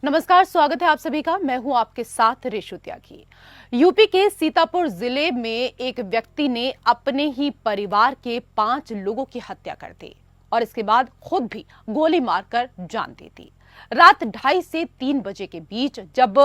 नमस्कार, स्वागत है आप सभी का। मैं हूं आपके साथ रेशु त्यागी। यूपी के सीतापुर जिले में एक व्यक्ति ने अपने ही परिवार के 5 लोगों की हत्या कर दी और इसके बाद खुद भी गोली मारकर जान दे दी। रात 2:30 से 3 बजे के बीच जब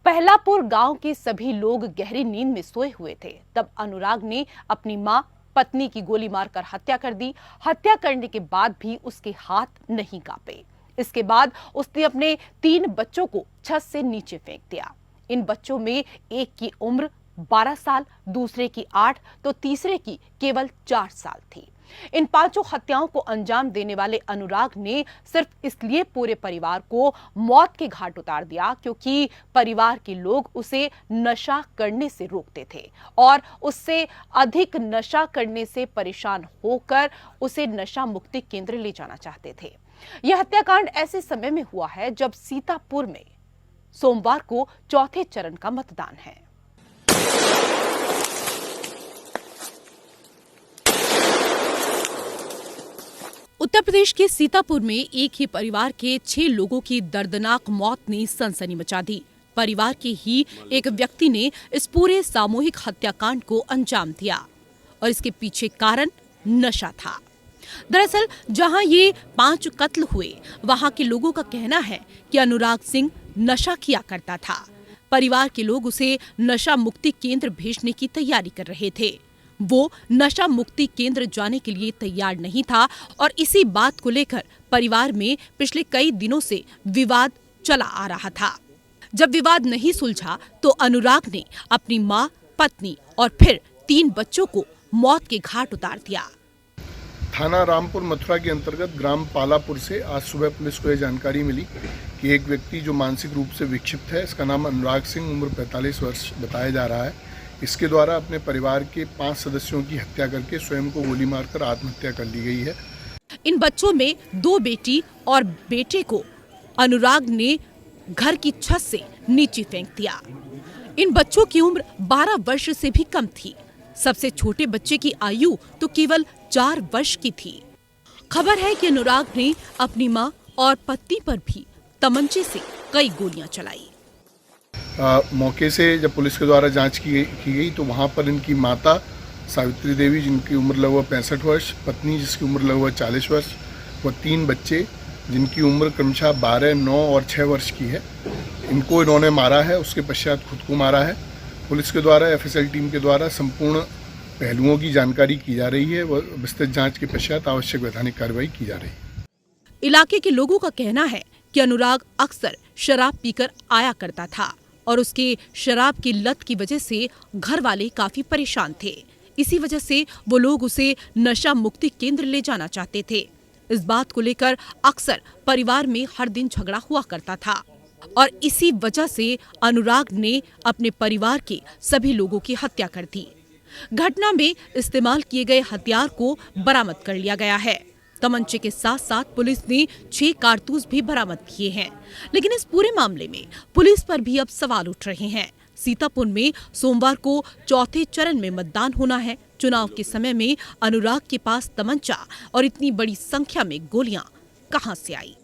पहलापुर गांव के सभी लोग गहरी नींद में सोए हुए थे, तब अनुराग ने अपनी मां पत्नी की गोली मारकर हत्या कर दी। हत्या करने के बाद भी उसके हाथ नहीं कांपे। इसके बाद उसने अपने 3 बच्चों को छत से नीचे फेंक दिया। इन बच्चों में एक की उम्र 12 साल, दूसरे की 8 तो तीसरे की केवल 4 साल थी। इन 5 हत्याओं को अंजाम देने वाले अनुराग ने सिर्फ इसलिए पूरे परिवार को मौत के घाट उतार दिया क्योंकि परिवार के लोग उसे नशा करने से रोकते थे और उससे अधिक नशा करने से परेशान होकर उसे नशा मुक्ति केंद्र ले जाना चाहते थे। यह हत्याकांड ऐसे समय में हुआ है जब सीतापुर में सोमवार को चौथे चरण का मतदान है। उत्तर प्रदेश के सीतापुर में एक ही परिवार के 6 लोगों की दर्दनाक मौत ने सनसनी मचा दी। परिवार के ही एक व्यक्ति ने इस पूरे सामूहिक हत्याकांड को अंजाम दिया और इसके पीछे कारण नशा था। दरअसल जहां ये 5 कत्ल हुए, वहां के लोगों का कहना है कि अनुराग सिंह नशा किया करता था। परिवार के लोग उसे नशा मुक्ति केंद्र भेजने की तैयारी कर रहे थे। वो नशा मुक्ति केंद्र जाने के लिए तैयार नहीं था और इसी बात को लेकर परिवार में पिछले कई दिनों से विवाद चला आ रहा था। जब विवाद नहीं सुलझा तो अनुराग ने अपनी मां, पत्नी और फिर 3 बच्चों को मौत के घाट उतार दिया। थाना रामपुर मथुरा के अंतर्गत ग्राम पालापुर से आज सुबह पुलिस को यह जानकारी मिली कि एक व्यक्ति जो मानसिक रूप से विक्षिप्त है, इसका नाम अनुराग सिंह, उम्र 45 वर्ष बताया जा रहा है। इसके द्वारा अपने परिवार के 5 सदस्यों की हत्या करके स्वयं को गोली मारकर आत्महत्या कर ली गई है। इन बच्चों में 2 बेटी और बेटे को अनुराग ने घर की छत से नीचे फेंक दिया। इन बच्चों की उम्र 12 वर्ष से भी कम थी। सबसे छोटे बच्चे की आयु तो केवल 4 वर्ष की थी। खबर है कि अनुराग ने अपनी मां और पत्नी पर भी तमंचे से कई गोलियां चलाई। मौके से जब पुलिस के द्वारा जांच की गई तो वहां पर इनकी माता सावित्री देवी, जिनकी उम्र लगभग 65 वर्ष, पत्नी जिसकी उम्र लगभग 40 वर्ष व 3 बच्चे जिनकी उम्र क्रमशः 12, 9 और 6 वर्ष की है, इनको इन्होंने मारा है। उसके पश्चात खुद को मारा है। पुलिस के द्वारा एफएसएल टीम के द्वारा संपूर्ण पहलुओं की जानकारी की जा रही है व विस्तृत जांच के पश्चात आवश्यक वैधानिक कार्रवाई की जा रही है। इलाके के लोगों का कहना है कि अनुराग अक्सर शराब पीकर आया करता था और उसके शराब की लत की वजह से घर वाले काफी परेशान थे। इसी वजह से वो लोग उसे नशा मुक्ति केंद्र ले जाना चाहते थे। इस बात को लेकर अक्सर परिवार में हर दिन झगड़ा हुआ करता था और इसी वजह से अनुराग ने अपने परिवार के सभी लोगों की हत्या कर दी। घटना में इस्तेमाल किए गए हथियार को बरामद कर लिया गया है। तमंचे के साथ साथ पुलिस ने 6 कारतूस भी बरामद किए हैं। लेकिन इस पूरे मामले में पुलिस पर भी अब सवाल उठ रहे हैं। सीतापुर में सोमवार को चौथे चरण में मतदान होना है। चुनाव के समय में अनुराग के पास तमंचा और इतनी बड़ी संख्या में गोलियां कहां से आई?